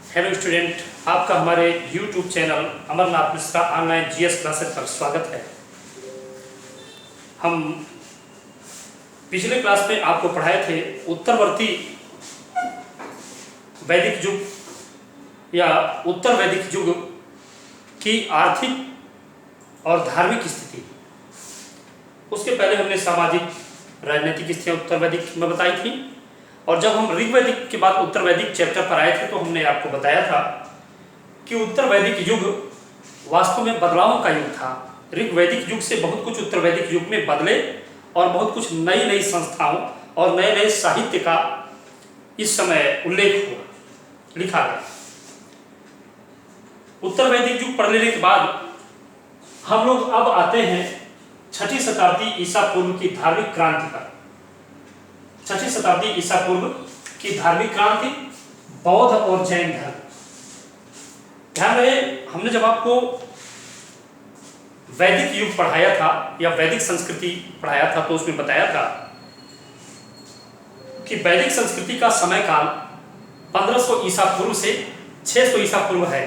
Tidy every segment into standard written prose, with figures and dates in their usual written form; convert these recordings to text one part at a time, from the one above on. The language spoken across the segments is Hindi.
हेलो स्टूडेंट, आपका हमारे YouTube channel Amarnath Mishra online GS classes पर स्वागत है। हम पिछले क्लास में आपको पढ़ाए थे उत्तरवर्ती वैदिक युग या उत्तर वैदिक युग की आर्थिक और धार्मिक स्थिति। उसके पहले हमने सामाजिक राजनीतिक स्थितियाँ उत्तर वैदिक में बताई थी, और जब हम ऋग्वैदिक के बाद उत्तर वैदिक चैप्टर पर आए थे तो हमने आपको बताया था कि उत्तर वैदिक युग वास्तव में बदलावों का युग था। ऋग्वैदिक युग से बहुत कुछ उत्तर वैदिक युग में बदले और बहुत कुछ नई नई संस्थाओं और नए नए साहित्य का इस समय उल्लेख हुआ, लिखा गया। उत्तर वैदिक युग पढ़ लेने के बाद हम लोग अब आते हैं 6ठी शताब्दी ईसा पूर्व की धार्मिक क्रांति पर। 6ठी शताब्दी ईसा पूर्व की धार्मिक क्रांति, बौद्ध और जैन धर्म। ध्यान रहे, हमने जब आपको वैदिक युग पढ़ाया था या वैदिक संस्कृति पढ़ाया था तो उसमें बताया था कि वैदिक संस्कृति का समय काल 1500 ईसा पूर्व से 600 ईसा पूर्व है।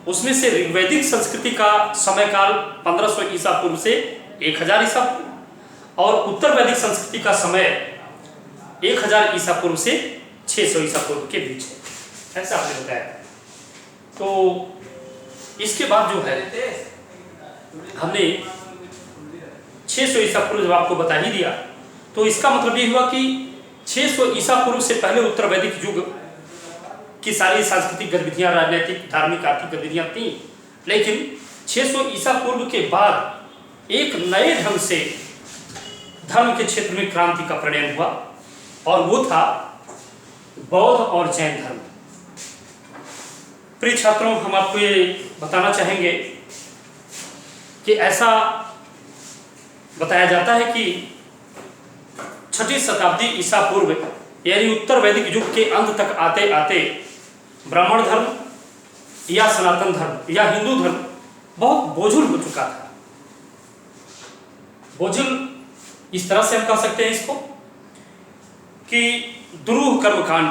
उसमें से ऋग्वैदिक संस्कृति का समय काल 1500 ईसा पूर्व से 1000 ईसा पूर्व, और उत्तर वैदिक संस्कृति का समय 1000 ईसा पूर्व से 600 ईसा पूर्व के बीच है, ऐसा आपने बताया। तो इसके बाद जो है हमने 600 ईसा पूर्व जब आपको बता ही दिया, तो इसका मतलब ये हुआ कि 600 ईसा पूर्व से पहले उत्तर वैदिक युग की सारी सांस्कृतिक गतिविधियां, राजनीतिक, धार्मिक, आर्थिक गतिविधियां थी। लेकिन 600 ईसा पूर्व के बाद एक नए ढंग से धर्म के क्षेत्र में क्रांति का परिणय हुआ, और वो था बौद्ध और जैन धर्म। प्रिय छात्रों, हम आपको ये बताना चाहेंगे कि ऐसा बताया जाता है कि 6ठी शताब्दी ईसा पूर्व यानी उत्तर वैदिक युग के अंत तक आते आते ब्राह्मण धर्म या सनातन धर्म या हिंदू धर्म बहुत बोझिल हो चुका था। बोझिल इस तरह से हम कह सकते हैं इसको कि दुरूह कर्मकांड,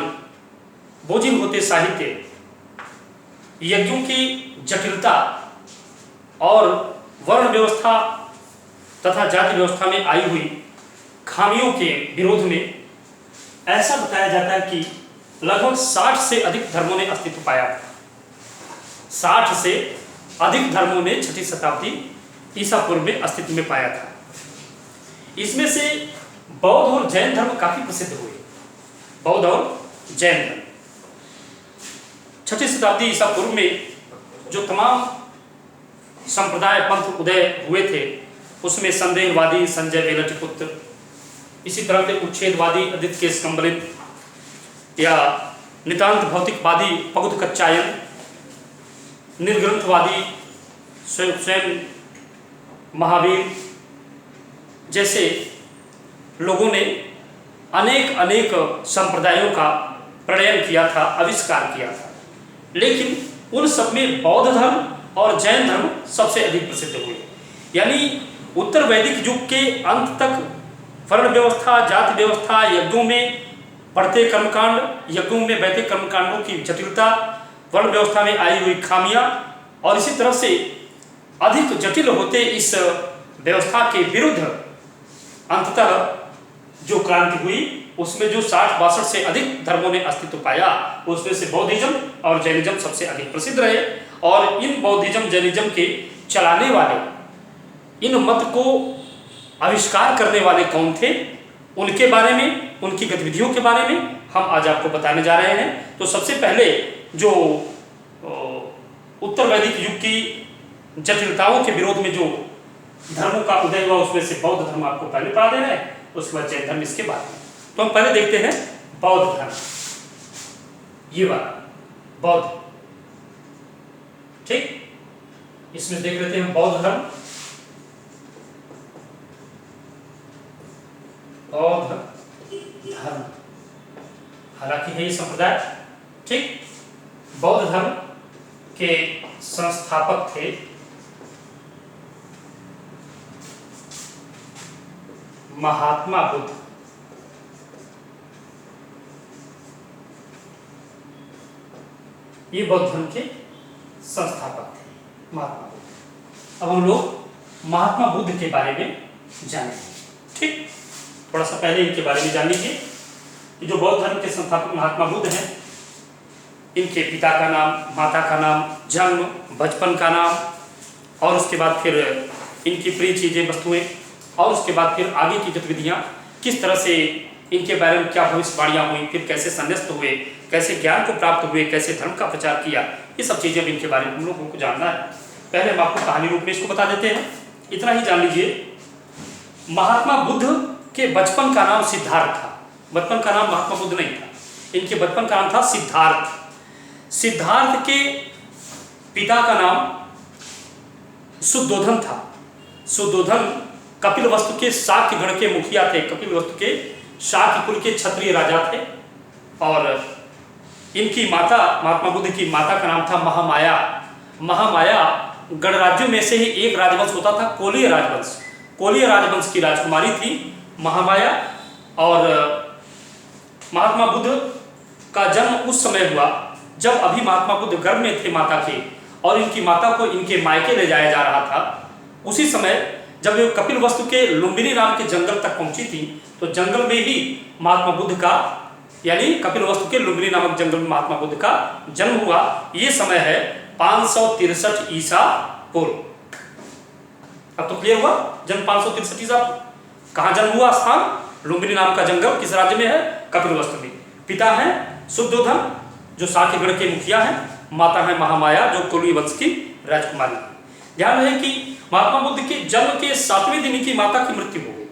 बोझिल होते साहित्य, यज्ञों की जटिलता और वर्ण व्यवस्था तथा जाति व्यवस्था में आई हुई खामियों के विरोध में ऐसा बताया जाता है कि लगभग 60 से अधिक धर्मों ने अस्तित्व पाया। 60 से अधिक धर्मों ने 6ठी शताब्दी ईसा पूर्व में अस्तित्व में पाया था। इसमें से बौद्ध और जैन धर्म काफी प्रसिद्ध हुए। बौद्ध और जैन धर्म 6ठी शताब्दी ईसा पूर्व में जो तमाम संप्रदाय पंथ उदय हुए थे, उसमें संदेहवादी संजय वेलटिपुत्र, इसी तरह के उच्छेदवादी आदित्य स्कंबलित या नितांत भौतिकवादी पगुद कच्चायन, निर्ग्रंथवादी स्वयं महावीर जैसे लोगों ने अनेक अनेक संप्रदायों का प्रणयन किया था, आविष्कार किया था। लेकिन उन सब में बौद्ध धर्म और जैन धर्म सबसे अधिक प्रसिद्ध हुए। यानी उत्तर वैदिक युग के अंत तक वर्ण व्यवस्था, जाति व्यवस्था, यज्ञों में बढ़ते कर्मकांड, यज्ञों में बढ़ते कर्मकांडों की जटिलता, वर्ण व्यवस्था में आई हुई खामियां, और इसी तरह से अधिक जटिल होते इस व्यवस्था के विरुद्ध अंततः जो क्रांति हुई, उसमें जो 60-62 से अधिक धर्मों ने अस्तित्व पाया, उसमें से बौद्धिज्म और जैनिज्म सबसे अधिक प्रसिद्ध रहे। और इन बौद्धिज्म जैनिज्म के चलाने वाले, इन मत को आविष्कार करने वाले कौन थे, उनके बारे में, उनकी गतिविधियों के बारे में हम आज आपको बताने जा रहे हैं। तो सबसे पहले जो उत्तर वैदिक युग की जटिलताओं के विरोध में जो धर्मों का उदय हुआ, उसमें से बौद्ध धर्म आपको पहले पढ़ा देना है, उसके बाद जैन धर्म इसके बाद में। तो हम पहले देखते हैं बौद्ध धर्म, ये वाला बौद्ध, ठीक। इसमें देख लेते हैं बौद्ध धर्म। बौद्ध धर्म हालांकि है ये संप्रदाय, ठीक। बौद्ध धर्म के संस्थापक थे महात्मा बुद्ध। ये बौद्ध धर्म के संस्थापक थे महात्मा बुद्ध। अब हम लोग महात्मा बुद्ध के बारे में जानेंगे। ठीक, थोड़ा सा पहले इनके बारे में जान लीजिए कि जो बौद्ध धर्म के संस्थापक महात्मा बुद्ध हैं, इनके पिता का नाम, माता का नाम, जन्म, बचपन का नाम, और उसके बाद फिर इनकी प्रिय चीज़ें, वस्तुएं, और उसके बाद फिर आगे की गतिविधियाँ, किस तरह से इनके बारे में क्या भविष्यवाणियाँ हुई, फिर कैसे संन्यास्त हुए, कैसे ज्ञान को प्राप्त हुए, कैसे धर्म का प्रचार किया, ये सब चीज़ें इनके बारे में हम लोगों को जानना है। पहले हम आपको कहानी रूप में इसको बता देते हैं, इतना ही जान लीजिए। महात्मा बुद्ध के बचपन का नाम सिद्धार्थ था। बचपन का नाम महात्मा बुद्ध नहीं था, इनके बचपन का नाम था सिद्धार्थ। सिद्धार्थ के पिता का नाम शुद्धोधन था। शुद्धोधन कपिलवस्तु के शाक्य गण के मुखिया थे, कपिलवस्तु के शाक्य कुल के क्षत्रिय राजा थे। और इनकी माता, महात्मा बुद्ध की माता का नाम था महामाया। महामाया गणराज्यों में से ही एक राजवंश होता था, कोलीय राजवंश। कोलीय राजवंश की राजकुमारी थी महामाया। और महात्मा बुद्ध का जन्म उस समय हुआ जब अभी महात्मा बुद्ध गर्भ में थे माता के, और इनकी माता को इनके मायके ले जाया जा रहा था। उसी समय जब वे कपिलवस्तु के लुम्बिनी नाम के जंगल तक पहुंची थी, तो जंगल में ही महात्मा बुद्ध का, यानी कपिलवस्तु के लुम्बिनी नामक जंगल में महात्मा बुद्ध का जन्म हुआ। ये समय है 563 ईसा पूर्व। अब तो क्लियर हुआ, जन्म 563 ईसा पूर्व। कहाँ जन्म हुआ स्थान? लुम्बिनी नाम का जंगल किस राज्य में है? कपिलवस्तु में। पिता है शुद्धोधन जो शाक्य गण के मुखिया हैं, माता है महामाया जो कोलीय वंश की राजकुमारी। ध्यान रहे कि महात्मा बुद्ध के जन्म के 7वें दिन इनकी माता की मृत्यु हो गई।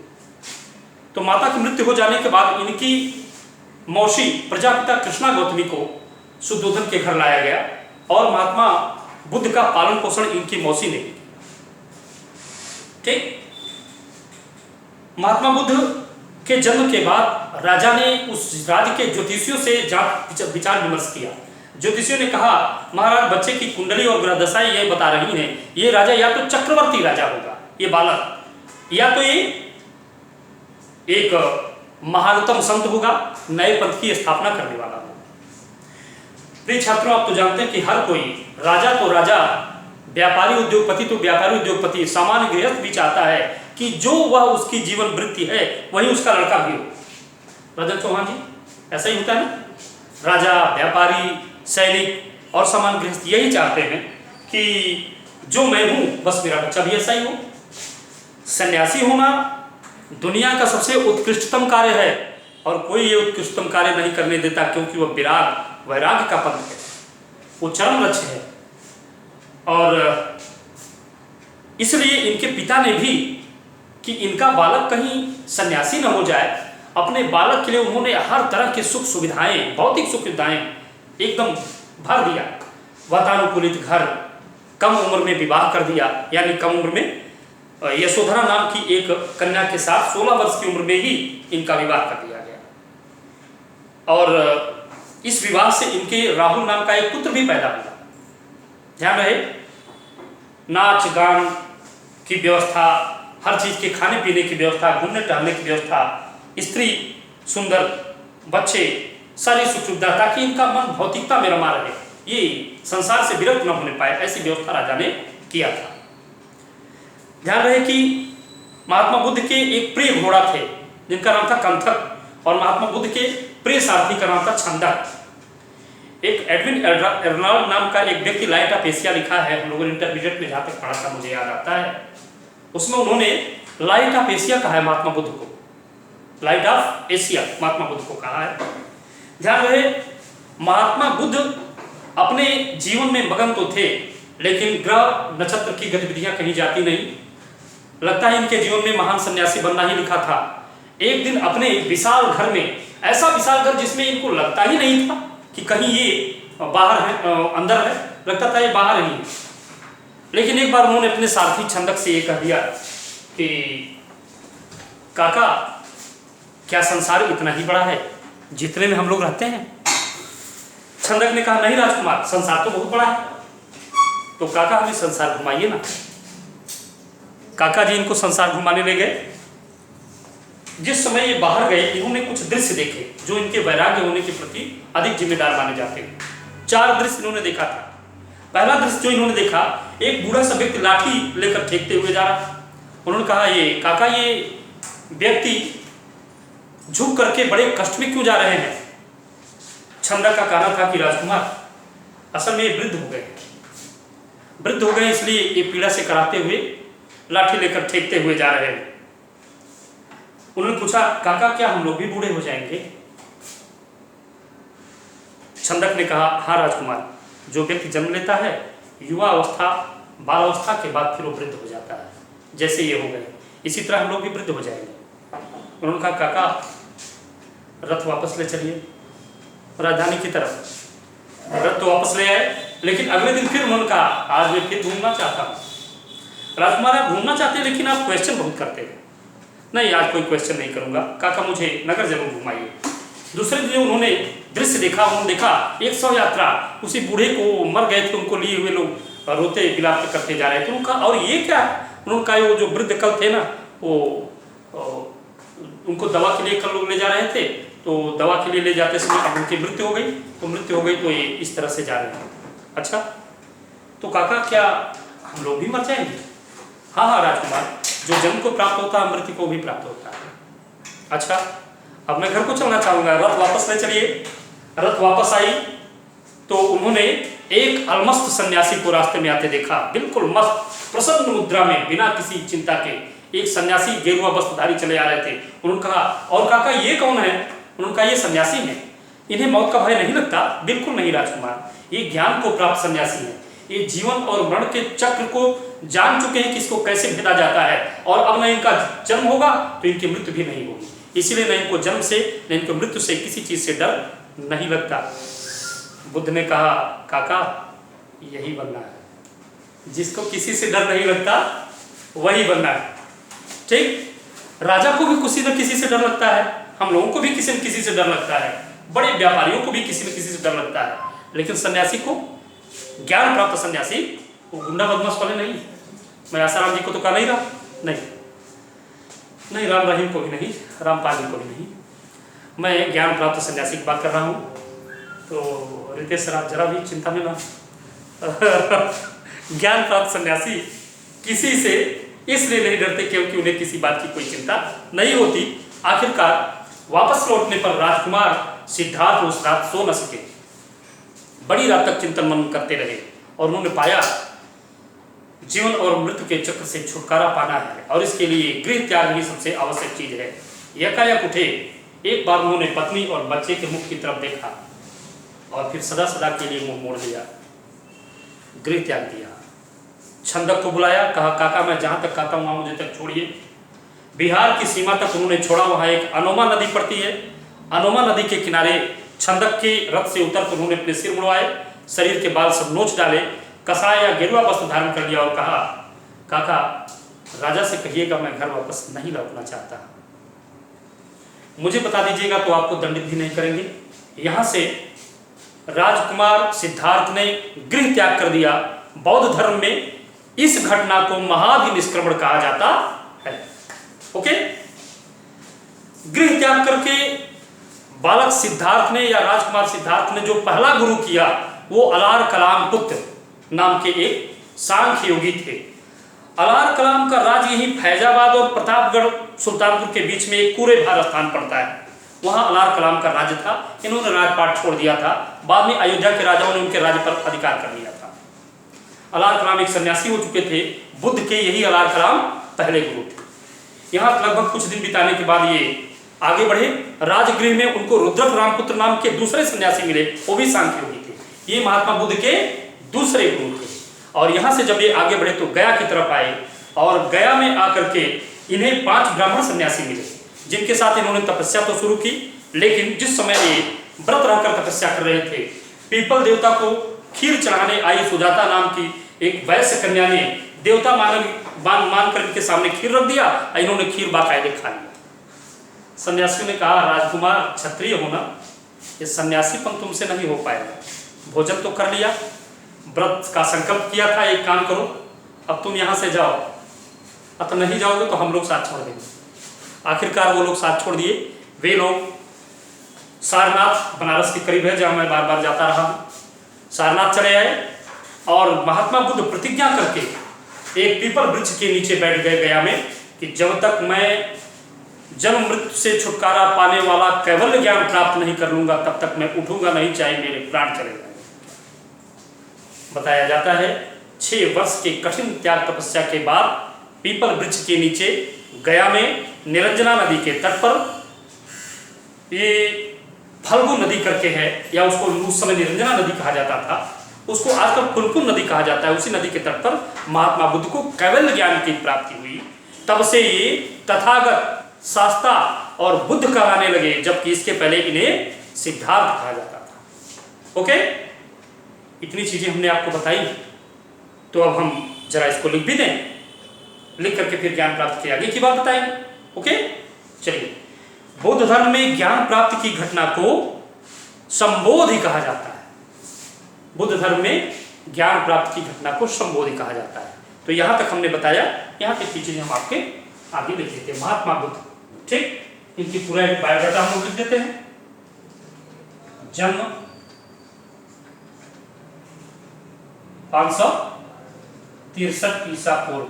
तो माता की मृत्यु हो जाने के बाद इनकी मौसी प्रजापिता कृष्णा गौतमी को शुद्धोधन के घर लाया गया, और महात्मा बुद्ध का पालन पोषण इनकी मौसी ने किया। ठीक, महात्मा बुद्ध के जन्म के बाद राजा ने उस राज्य के ज्योतिषियों से विचार विमर्श किया। ज्योतिषियों ने कहा, महाराज बच्चे की कुंडली और ग्रह दशाएं ये बता रही हैं, ये राजा या तो चक्रवर्ती राजा होगा, ये बालक, या तो ये एक महानतम संत होगा, नए पंथ की स्थापना करने वाला होगा। प्रिय छात्रों, आप तो जानते हैं कि हर कोई राजा तो राजा, व्यापारी उद्योगपति तो व्यापारी उद्योगपति, सामान्य गृहस्थ भी चाहता है कि जो वह उसकी जीवन वृत्ति है वही उसका लड़का भी हो। राजन चौहान जी, ऐसा ही होता है ना? राजा, व्यापारी, सैनिक और सामान्य गृहस्थ यही चाहते हैं कि जो मैं हूं बस मेरा बच्चा भी ऐसा ही हो। सन्यासी होना दुनिया का सबसे उत्कृष्टतम कार्य है, और कोई ये उत्कृष्टतम कार्य नहीं करने देता, क्योंकि वह विराग वैराग्य का पद है, वो चरम लक्ष्य है। और इसलिए इनके पिता ने भी कि इनका बालक कहीं सन्यासी न हो जाए, अपने बालक के लिए उन्होंने हर तरह की सुख सुविधाएं, भौतिक सुख सुविधाएं एकदम भर दिया। वातानुकूलित घर, कम उम्र में विवाह कर दिया, यानी कम उम्र में यशोधरा नाम की एक कन्या के साथ 16 वर्ष की उम्र में ही इनका विवाह कर दिया गया। और इस विवाह से इनके राहुल नाम का एक पुत्र भी पैदा हुआ। ध्यान रहे, नाच गान की व्यवस्था, हर चीज के खाने पीने की व्यवस्था, घूमने टहलने की व्यवस्था, स्त्री सुंदर, बच्चे, सारी सुख सुविधा, ताकि इनका मन भौतिकता में रमा रहे, ये संसार से विरक्त न होने पाए, ऐसी व्यवस्था राजा ने किया था। ध्यान रहे कि महात्मा बुद्ध के एक प्रिय घोड़ा थे जिनका नाम था कंथक, और महात्मा बुद्ध के प्रिय सारथी का नाम था छंदक। एक एडविन एर्नॉल्ड नाम का एक व्यक्ति लाइट ऑफ एशिया लिखा है, हम लोगों ने इंटरमीडिएट में जहाँ तक पढ़ा था मुझे याद आता है, उसमें उन्होंने लाइट ऑफ एशिया कहा है महात्मा बुद्ध को, light of Asia Mahatma Buddha को कहा है। ध्यान रहे, महात्मा बुद्ध अपने जीवन में मगन तो थे, लेकिन ग्रह नक्षत्र की गतिविधियां कहीं जाती नहीं। लगता है इनके जीवन में महान सन्यासी बनना ही लिखा था। एक दिन अपने विशाल घर में, ऐसा विशाल घर जिसमें इनको लगता ही नहीं था कि कहीं ये बाहर है, अंदर है, लगता था ये बाहर ही है। लेकिन एक बार उन्होंने अपने सारथी छंदक से ये कह दिया कि काका, क्या संसार इतना ही बड़ा है जितने में हम लोग रहते हैं? छंदक ने कहा, नहीं राजकुमार, संसार तो बहुत बड़ा है। तो काका हमें संसार घुमाइए ना। काका जी इनको संसार घुमाने ले गए। जिस समय ये बाहर गए, इन्होंने कुछ दृश्य देखे जो इनके वैराग्य होने के प्रति अधिक जिम्मेदार माने जाते हैं। 4 दृश्य इन्होंने देखा था। पहला दृश्य जो इन्होंने देखा, एक बूढ़ा सा व्यक्ति लाठी लेकर फेंकते हुए जा रहा। उन्होंने कहा, ये काका, ये व्यक्ति झुक करके बड़े कष्ट में क्यों जा रहे हैं? छंदक का कहना था कि राजकुमार, असल में ये वृद्ध हो गए इसलिए ये पीड़ा से कराते हुए लाठी लेकर फेंकते हुए जा रहे हैं। उन्होंने पूछा, काका क्या हम लोग भी बूढ़े हो जाएंगे? छंदक ने कहा, हाँ राजकुमार, जो व्यक्ति जन्म लेता है युवा अवस्था बाल अवस्था के बाद फिर वो वृद्ध हो जाता है, जैसे ये हो गए इसी तरह हम लोग भी वृद्ध हो जाएंगे। उन्होंने कहा, काका रथ वापस ले चलिए राजधानी की तरफ। रथ तो वापस ले आए, लेकिन अगले दिन फिर उन्होंने कहा, आज मैं फिर घूमना चाहता हूँ। राजकुमार, आप घूमना चाहते हैं लेकिन आप क्वेश्चन बहुत करते हैं। नहीं, आज कोई क्वेश्चन नहीं करूँगा काका, मुझे नगर जरूर घुमाइए। दूसरे दिन उन्होंने दृश्य देखा, उन्होंने देखा 100 यात्रा उसी बूढ़े को मर गए थे, उनको लिए हुए लोग रोते विलाप करते जा रहे थे। उनका और ये क्या? उन्होंने कहा, वो जो वृद्ध कल थे ना, वो उनको दवा के लिए कल लोग ले जा रहे थे, तो दवा के लिए ले जाते समय अब उनकी मृत्यु हो गई, तो ये इस तरह से जा रहे हैं। अच्छा, तो काका क्या हम लोग भी मर जाएंगे? हाँ हाँ राजकुमार, जो जन्म को प्राप्त होता है मृत्यु को भी प्राप्त होता है। अच्छा, अब मैं घर को चलना चाहूँगा, रथ वापस ले चलिए। रथ वापस आई तो उन्होंने एक अलमस्त सन्यासी को रास्ते में आते देखा, बिल्कुल मस्त प्रसन्न मुद्रा में, बिना किसी चिंता के। एक सन्यासी गेरुआ वस्त्रधारी चले आ रहे थे। उन्होंने कहा, और काका ये कौन है? उन्होंने कहा, ये सन्यासी हैं, इन्हें मौत का भय नहीं लगता? बिल्कुल नहीं राजकुमार, ये ज्ञान को प्राप्त सन्यासी हैं, ये जीवन और मरण के चक्र को जान चुके हैं कि इसको कैसे भेदा जाता है, और अब न इनका जन्म होगा तो इनकी मृत्यु भी नहीं होगी, इसीलिए न इनको जन्म से न इनको मृत्यु से किसी चीज से डर नहीं लगता। बुद्ध ने कहा, काका यही बनना है, जिसको किसी से डर नहीं लगता वही बनना है। ठीक, राजा को भी किसी न किसी से डर लगता है, हम लोगों को भी किसी न किसी से डर लगता है, बड़े व्यापारियों को भी किसी न किसी से डर लगता है, लेकिन सन्यासी को, ज्ञान प्राप्त सन्यासी, वो गुंडा बदमाश वाले नहीं। मैं आसाराम जी को तो कहा नहीं रहा, नहीं राम रहीम को भी नहीं, रामपाल जी को भी नहीं, मैं ज्ञान प्राप्त सन्यासी की बात कर रहा हूँ। तो रितेश सर, आप जरा भी चिंता में ना ज्ञान प्राप्त सन्यासी किसी से इसलिए नहीं डरते क्योंकि उन्हें किसी बात की कोई चिंता नहीं होती। आखिरकार वापस लौटने पर राजकुमार सिद्धार्थ उस रात सो न सके, बड़ी रात तक चिंतन मनन करते रहे, और उन्होंने पाया जीवन और मृत्यु के चक्र से छुटकारा पाना है, और इसके लिए गृह त्याग ही सबसे आवश्यक चीज है। यकायक उठे, एक बार उन्होंने पत्नी और बच्चे के मुख की तरफ देखा और फिर सदा सदा के लिए मुंह मोड़ दिया, गृह त्याग दिया। छंदक को बुलाया, कहा, काका मैं जहाँ तक कहता हूँ वहाँ मुझे तक छोड़िए। बिहार की सीमा तक उन्होंने छोड़ा। वहाँ एक अनोमा नदी पड़ती है, अनोमा नदी के किनारे छंदक के रथ से उतर कर उन्होंने अपने सिर मुड़वाए, शरीर के बाल सब नोच डाले, कसाय या गेरुआ वस्त्र धारण कर लिया और कहा, काका राजा से कहिएगा मैं घर वापस नहीं लौटना चाहता, मुझे बता दीजिएगा तो आपको दंडित भी नहीं करेंगे। यहाँ से राजकुमार सिद्धार्थ ने गृह त्याग कर दिया। बौद्ध धर्म में इस घटना को महाभिनिष्क्रमण कहा जाता है। ओके, गृह त्याग करके बालक सिद्धार्थ ने या राजकुमार सिद्धार्थ ने जो पहला गुरु किया वो अलार कलाम पुत्र नाम के एक सांख्य योगी थे। अलार कलाम का राज्य यही फैजाबाद और प्रतापगढ़ सुल्तानपुर के बीच में एक कूरेभार स्थान पड़ता है, वहां अलार कलाम का राज्य था। इन्होंने राजपाट छोड़ दिया था, बाद में अयोध्या के राजाओं ने उनके राज्य पर अधिकार कर लिया था। अलार कलाम एक सन्यासी हो चुके थे, बुद्ध के यही अलार कलाम पहले गुरु थे। यहाँ लगभग कुछ दिन बिताने के बाद ये आगे बढ़े। राजगृह में उनको रुद्रक रामपुत्र नाम के दूसरे सन्यासी मिले, वो भी सांख्य योगी थे। ये महात्मा बुद्ध के दूसरे गुरु थे। और यहाँ से जब ये आगे बढ़े तो गया की तरफ आए, और गया में आकर के इन्हें 5 ब्राह्मण सन्यासी मिले, जिनके साथ इन्होंने तपस्या तो शुरू की, लेकिन जिस समय ये व्रत रहकर तपस्या कर रहे थे, पीपल देवता को खीर चढ़ाने आई सुजाता नाम की एक वैश्य कन्या ने देवता मान कर इनके सामने खीर रख दिया, इन्होंने खीर बाकायदे खा लिया। सन्यासियों ने कहा, राजकुमार क्षत्रिय होना, ये सन्यासीपन तुमसे नहीं हो पाएगा। भोजन तो कर लिया, व्रत का संकल्प किया था, एक काम करो अब तुम यहाँ से जाओ, अब नहीं जाओगे तो हम लोग साथ छोड़ देंगे। आखिरकार वो लोग साथ छोड़ दिए। वे लोग सारनाथ बनारस के करीब है, जहाँ मैं बार बार जाता रहा हूँ, सारनाथ चले आए और महात्मा बुद्ध प्रतिज्ञा करके एक पीपल वृक्ष के नीचे बैठ गए गया में कि जब तक मैं जन्म मृत्यु से छुटकारा पाने वाला कैवल्य ज्ञान प्राप्त नहीं कर लूंगा तब तक मैं उठूंगा नहीं, चाहे मेरे प्राण चले जाएं। बताया जाता है 6 वर्ष के कठिन त्याग तपस्या के बाद पीपल वृक्ष के नीचे गया में निरंजना नदी के तट पर, ये फल्गु नदी करके है या उसको उस समय निरंजना नदी कहा जाता था, उसको आजकल पुनपुन नदी कहा जाता है, उसी नदी के तट पर महात्मा बुद्ध को कैवल्य ज्ञान की प्राप्ति हुई। तब से ये तथागत, शास्ता और बुद्ध कहलाने लगे, जबकि इसके पहले इन्हें सिद्धार्थ कहा जाता था। ओके, इतनी चीजें हमने आपको बताई, तो अब हम जरा इसको लिख भी दें, लिख करके फिर ज्ञान प्राप्ति के आगे की बात बताएंगे। ओके, चलिए। बौद्ध धर्म में ज्ञान प्राप्ति की घटना को संबोधि कहा जाता है। बुद्ध धर्म में ज्ञान प्राप्ति की घटना को संबोधि कहा जाता है। तो यहां तक हमने बताया, यहां तक की चीजें हम आपके आगे लिख देते हैं। महात्मा बुद्ध, ठीक, इनकी पूरा एक बायोडाटा हम लोग लिख देते हैं। जन्म 563 ईसा पूर्व,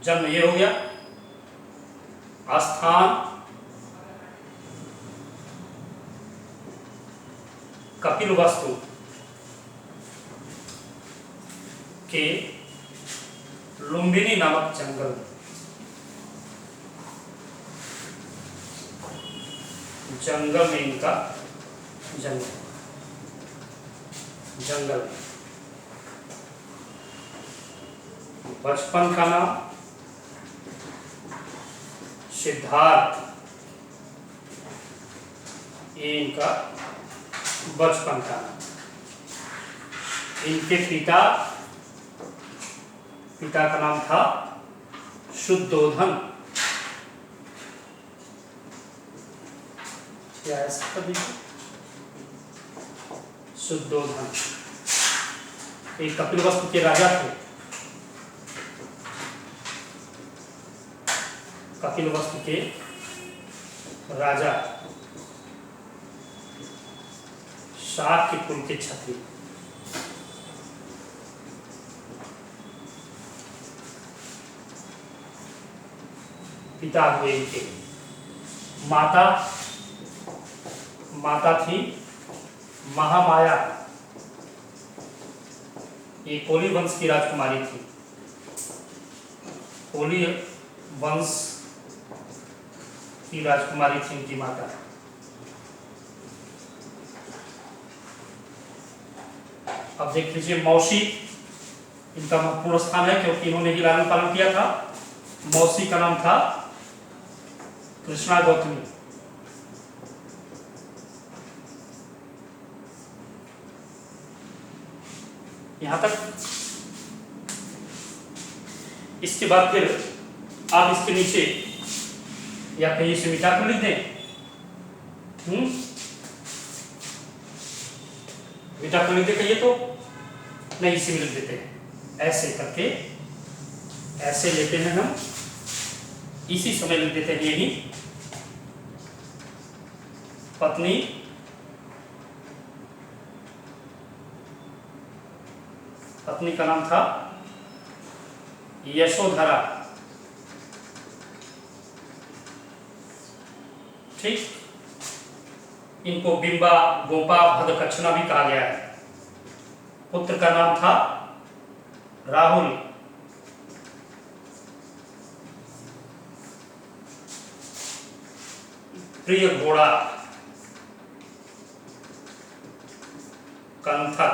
जन्म ये हो गया। स्थान कपिलवस्तु के लुम्बिनी नामक जंगल, जंगल में इनका जन्म, जंगल। बचपन का नाम सिद्धार्थ, ये इनका बचपन का नाम। इनके पिता का नाम था शुद्धोधन, क्या है इसका? शुद्धोधन, एक कपिलवस्तु के राजा थे। कपिलवस्तु के राजा, शाक के कुल के क्षत्रिय। पिता हुए इनके। माता थी महामाया, ये कोली वंश की राजकुमारी थी। कोली वंश की राजकुमारी थी इनकी माता। अब देख लीजिए, मौसी इनका महत्वपूर्ण स्थान है क्योंकि इन्होंने ही लालन पालन किया था। मौसी का नाम था कृष्णा गौतमी। यहां तक। इसके बाद फिर आप इसके नीचे या कहीं से मिटा कर लिख दें। मिटा कर लिख दे कहिए तो नहीं, इसी में लिख देते हैं। ऐसे करके ऐसे लेते हैं हम, इसी समय लिख देते हैं यही। पत्नी का नाम था यशोधरा, ठीक। इनको बिंबा, गोपा, भद्रकक्षणा भी कहा गया है। पुत्र का नाम था राहुल। प्रिय घोड़ा कंथक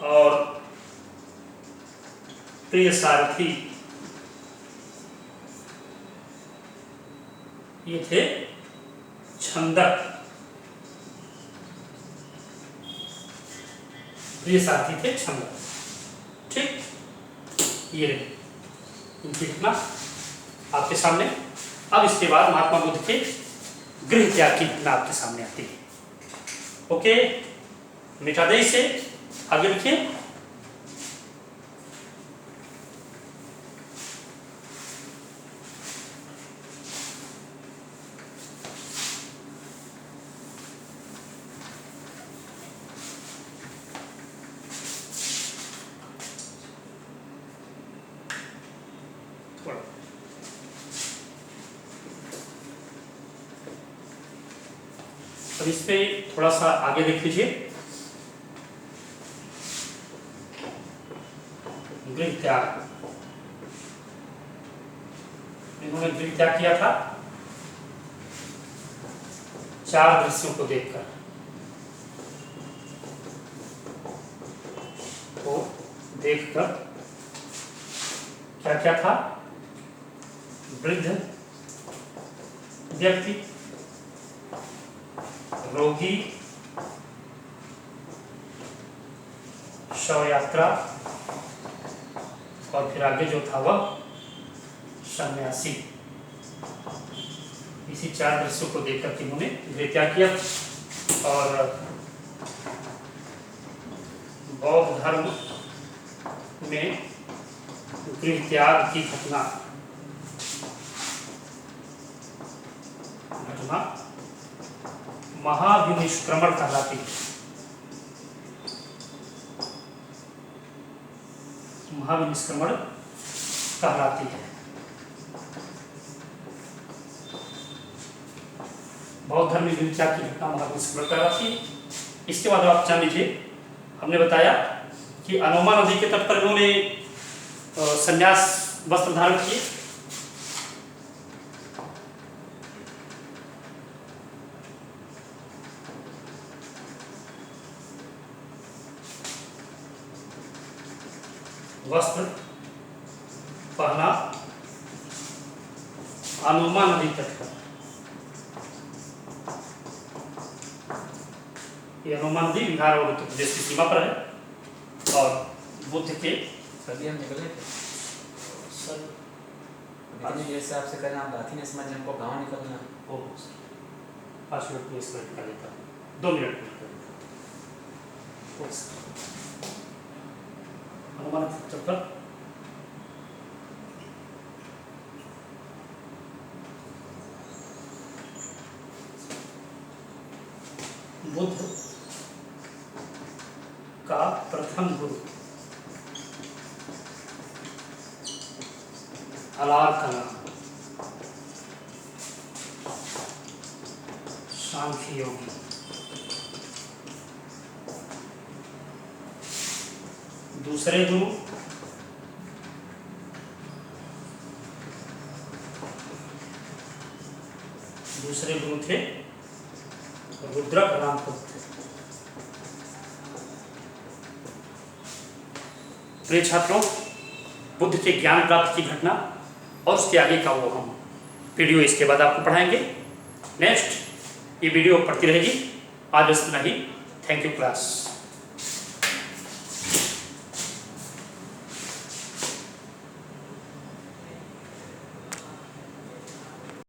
और प्रिय सारथी, ये थे छंदक। प्रिय सारथी थे छंदक, ठीक। ये इनकी घटना आपके सामने। अब इसके बाद महात्मा बुद्ध के गृह त्याग की घटना आपके सामने आती है। ओके, मिटा दे इसे, आगे लिखिए। अब इस पे थोड़ा सा आगे देख लीजिए। गृह त्याग, इन्होंने गृह त्याग किया था 4 दृश्यों को देखकर। तो देखकर क्या क्या था? वृद्ध व्यक्ति, रोगी, शव यात्रा, और फिर आगे जो था वह सन्यासी। इसी 4 दृश्यों को देखकर इन्होंने गृह त्याग किया। और बौद्ध धर्म में गृह त्याग की घटना महाविनिष्क्रमण कहलाती है। महाविनिष्क्रमण कहलाती है। बौद्ध धर्म में गृह त्याग की घटना महाविनिष्क्रमण कहलाती है। इसके बाद आप जान लीजिए, हमने बताया कि अनोमा नदी के तट पर इन्होंने संन्यास वस्त्र धारण किए। वस्त्र पहना अनोमा नदी तट पर। ये अनोमा नदी बिहार और उत्तर प्रदेश की सीमा पर है। और बुद्ध के सभी हम निकले थे सर, इतनी देर से आपसे करें, आप बात ही नहीं समझ, हमको गाँव निकलना। ओह सर, 5 मिनट में इसको निकाल देता हूँ, 2 मिनट में निकाल देता हूँ। ओह सर, अनुमान चक्कर बुद्ध का प्रथम गुरु अलार का नाम सांख्य योगी। दूसरे गुरु थे रुद्रक रामपुत्र। प्रिय छात्रों, बुद्ध के ज्ञान प्राप्त की घटना और उसके आगे का वो हम वीडियो इसके बाद आपको पढ़ाएंगे। नेक्स्ट ये वीडियो पढ़ती रहेगी। आज बस इतना ही। Thank you class.